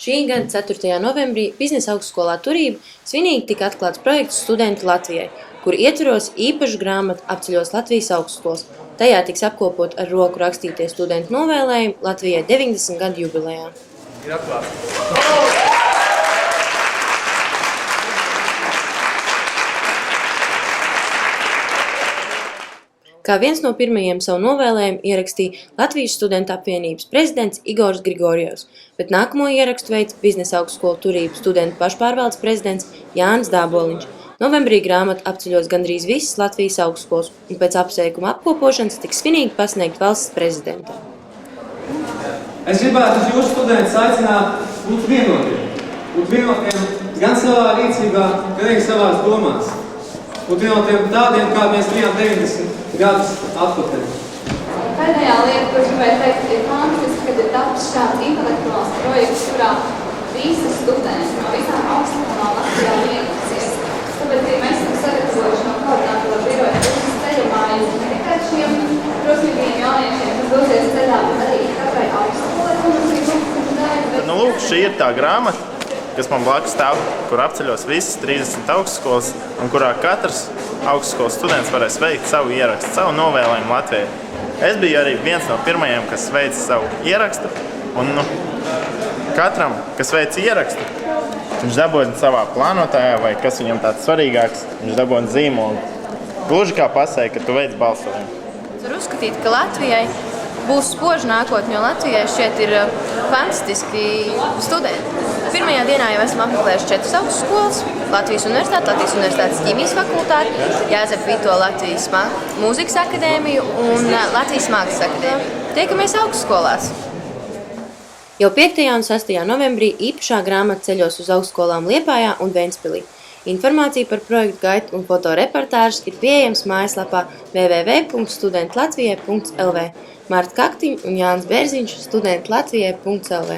Šī gada 4. novembrī Biznesa augstskolā Turība svinīgi tika atklāts projekts Studenti Latvijai, kur ietveros īpašu grāmatu apceļos Latvijas augstskolas. Tajā tiks apkopot ar roku rakstītie studentu novēlējumi Latvijai 90 gadu jubilejā. Ir atklāts. Kā viens no pirmajiem savu novēlējumu ierakstīja Latvijas studentu apvienības prezidents Igors Grigorjevs, bet nākamo ierakstu veids Biznesa augstskola Turība studentu pašpārvaldes prezidents Jānis Dāboliņš. Novembrī grāmatu apceļos gandrīz visas Latvijas augstskolas, un pēc apsveikuma apkopošanas tiks svinīgi pasniegt valsts prezidentam. Es gribētu jūsu studentus aicināt būt vienotiem gan savā rīcībā, gan arī savās domās. Būt vienotiem tādiem, kā mēs bijām 90 gadus atpakaļ. Pēdējā lieta, ko gribēju teikt, ir fantastiski, kad ir tapis šāds intelektuāls projekts, kurā visi studenti no visām augstskolām Latvijā ieraksies. Tāpēc, ja mēs esam sagatavojuši no koordinātora biroja puses ceļamājumu ne tikai šiem drosmīgiem jauniešiem, kas dosies ceļā, bet arī katrai augstskolai, ko mums ir lūk. Lūk, šī ir tā grāmata, kas man blakus stāv, kur apceļos visas 30 augstskolas un kurā katrs augstskolas students varēs veikt savu ierakstu, savu novēlējumu Latvijai. Es biju arī viens no pirmajiem, kas veica savu ierakstu, un katram, kas veica ierakstu, viņš dabūja savā plānotājā, vai kas viņam tāds svarīgāks, viņš dabūja zīmolu. Gluži kā pasēja, ka tu veic balsojumu. Var uzskatīt, ka Latvijai būs spoža nākotne, jo Latvijai šķiet ir fantastiski studenti. Pirmajā dienā jau esam apmeklējuši 4 augstskolas – Latvijas Universitātes ķīmijas fakultāti, Jāzepa Vito Latvijas mūzikas akadēmiju un Latvijas mākslas akadēmiju. Tiekamies augstskolās! Jau 5. un 6. novembrī īpašā grāmata ceļos uz augstskolām Liepājā un Ventspilī. Informācija par projektu gaitu un fotoreportāžas ir pieejams mājaslapā www.studentlatvijai.lv. Marta Kaktiņa un Jānis Bērziņš, studentlatvijai.lv.